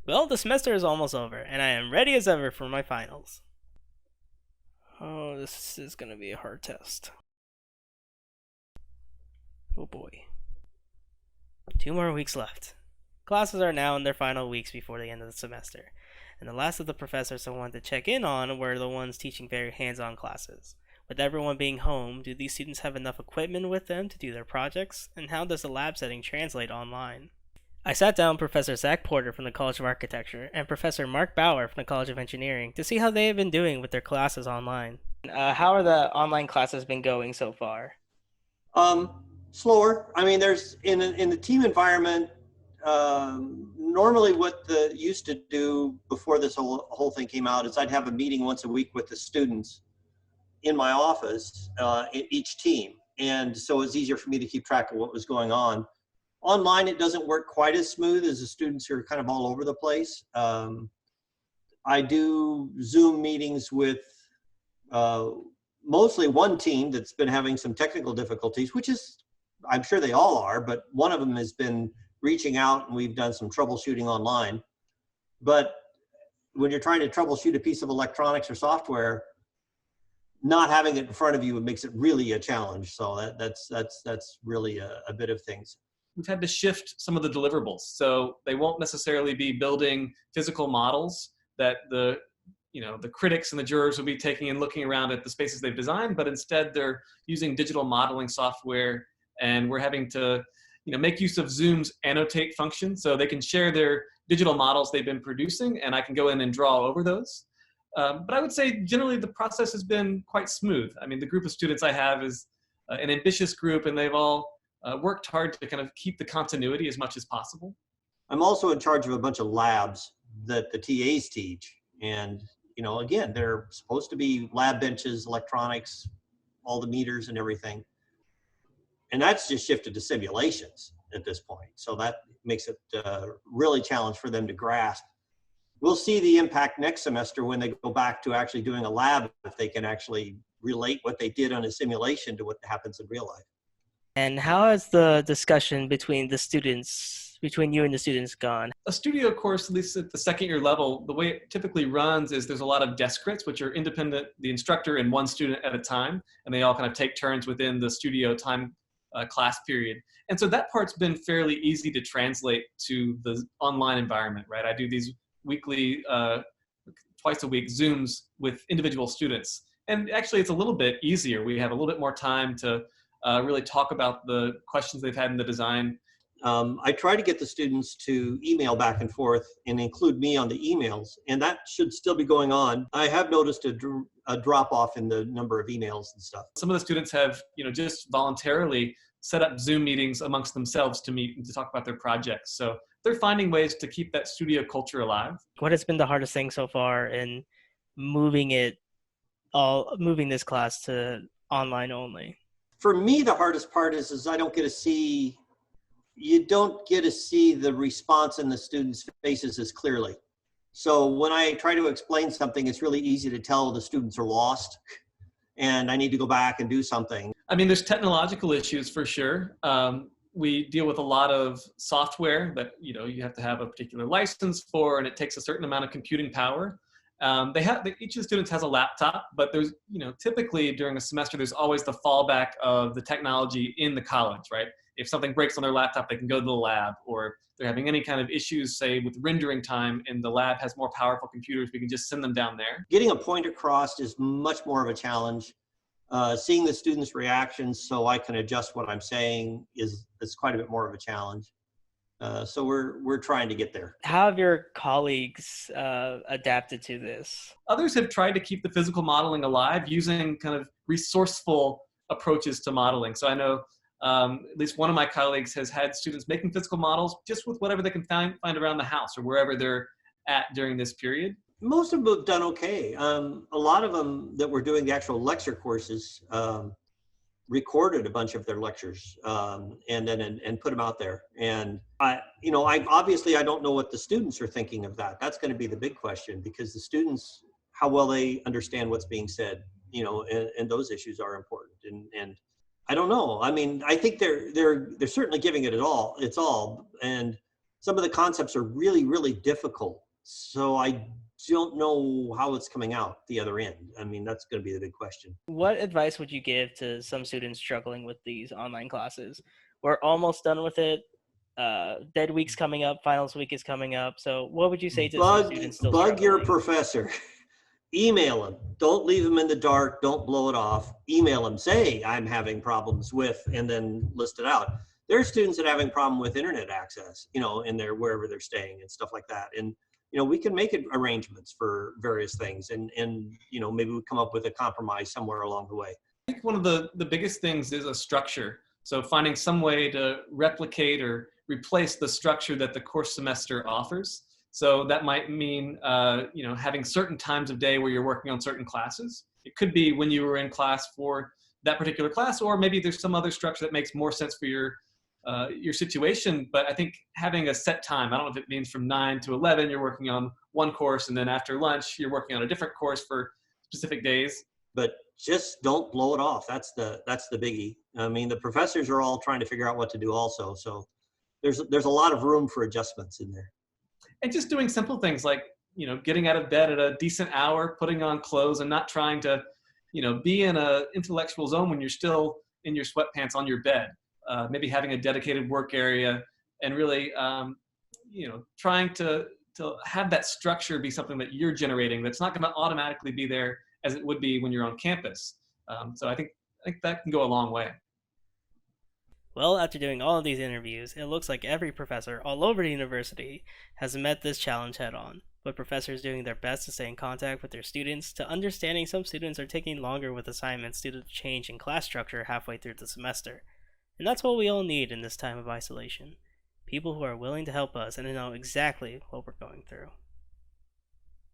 Well, the semester is almost over, and I am ready as ever for my finals. Oh, this is gonna be a hard test. Oh boy. 2 more weeks left. Classes are now in their final weeks before the end of the semester, and the last of the professors I wanted to check in on were the ones teaching very hands on classes. With everyone being home, do these students have enough equipment with them to do their projects, and how does the lab setting translate online? I sat down with Professor Zach Porter from the College of Architecture and Professor Mark Bauer from the College of Engineering to see how they have been doing with their classes online. How are the online classes been going so far? Slower. I mean, there's in the team environment. Normally, what the used to do before this whole thing came out is I'd have a meeting once a week with the students in my office, in each team, and so it's easier for me to keep track of what was going on. Online, it doesn't work quite as smooth as the students are kind of all over the place. I do Zoom meetings with uh, mostly one team that's been having some technical difficulties, which is, I'm sure they all are, but one of them has been reaching out and we've done some troubleshooting online. But when you're trying to troubleshoot a piece of electronics or software, not having it in front of you makes it really a challenge. So that's really a bit of things. We've had to shift some of the deliverables. So they won't necessarily be building physical models that the critics and the jurors will be taking and looking around at the spaces they've designed, but instead they're using digital modeling software, and we're having to make use of Zoom's annotate function so they can share their digital models they've been producing, and I can go in and draw over those. But I would say generally the process has been quite smooth. I mean, the group of students I have is an ambitious group, and they've all worked hard to kind of keep the continuity as much as possible. I'm also in charge of a bunch of labs that the TAs teach. And, again, they're supposed to be lab benches, electronics, all the meters and everything. And that's just shifted to simulations at this point. So that makes it really challenge for them to grasp. We'll see the impact next semester when they go back to actually doing a lab, if they can actually relate what they did on a simulation to what happens in real life. And how has the discussion between you and the students gone? A studio course, at least at the second year level, the way it typically runs is there's a lot of desk crits, which are independent, the instructor and one student at a time, and they all kind of take turns within the studio time class period. And so that part's been fairly easy to translate to the online environment, right? I do these weekly, twice a week Zooms with individual students. And actually it's a little bit easier. We have a little bit more time to really talk about the questions they've had in the design. I try to get the students to email back and forth and include me on the emails, and that should still be going on. I have noticed a drop off in the number of emails and stuff. Some of the students have, just voluntarily set up Zoom meetings amongst themselves to meet and to talk about their projects. So they're finding ways to keep that studio culture alive. What has been the hardest thing so far in moving this class to online only? For me, the hardest part is you don't get to see the response in the students' faces as clearly. So when I try to explain something, it's really easy to tell the students are lost and I need to go back and do something. I mean, there's technological issues for sure. We deal with a lot of software that you have to have a particular license for, and it takes a certain amount of computing power. Each of the students has a laptop, but there's typically during a semester there's always the fallback of the technology in the college, right? If something breaks on their laptop, they can go to the lab, or if they're having any kind of issues, say with rendering time, and the lab has more powerful computers, we can just send them down there. Getting a point across is much more of a challenge. Seeing the students' reactions so I can adjust what I'm saying is quite a bit more of a challenge. So we're trying to get there. How have your colleagues adapted to this? Others have tried to keep the physical modeling alive using kind of resourceful approaches to modeling. So I know at least one of my colleagues has had students making physical models just with whatever they can find around the house or wherever they're at during this period. Most of them have done okay. A lot of them that were doing the actual lecture courses recorded a bunch of their lectures and then put them out there. And I obviously I don't know what the students are thinking of that. That's going to be the big question, because the students, how well they understand what's being said, and those issues are important. And I don't know. I mean, I think they're certainly giving it its all. And some of the concepts are really, really difficult. So I don't know how it's coming out the other end. I mean, that's going to be the big question. What advice would you give to some students struggling with these online classes? We're almost done with it. Dead week's coming up. Finals week is coming up. So what would you say to some students still Bug your struggling? professor. Email them. Don't leave them in the dark. Don't blow it off. Email them. Say, I'm having problems with, and then list it out. There are students that are having problem with internet access, in their wherever they're staying and stuff like that. And we can make arrangements for various things, and maybe we come up with a compromise somewhere along the way. I think one of the biggest things is a structure. So finding some way to replicate or replace the structure that the course semester offers. So that might mean, having certain times of day where you're working on certain classes. It could be when you were in class for that particular class, or maybe there's some other structure that makes more sense for your situation. But I think having a set time, I don't know if it means from 9 to 11, you're working on one course, and then after lunch, you're working on a different course for specific days. But just don't blow it off. That's the biggie. I mean, the professors are all trying to figure out what to do also. So there's a lot of room for adjustments in there. And just doing simple things like, getting out of bed at a decent hour, putting on clothes, and not trying to, be in a intellectual zone when you're still in your sweatpants on your bed. Maybe having a dedicated work area, and really, trying to have that structure be something that you're generating that's not going to automatically be there as it would be when you're on campus. So I think that can go a long way. Well, after doing all of these interviews, it looks like every professor all over the university has met this challenge head on, with professors doing their best to stay in contact with their students, to understanding some students are taking longer with assignments due to the change in class structure halfway through the semester. And that's what we all need in this time of isolation. People who are willing to help us and to know exactly what we're going through.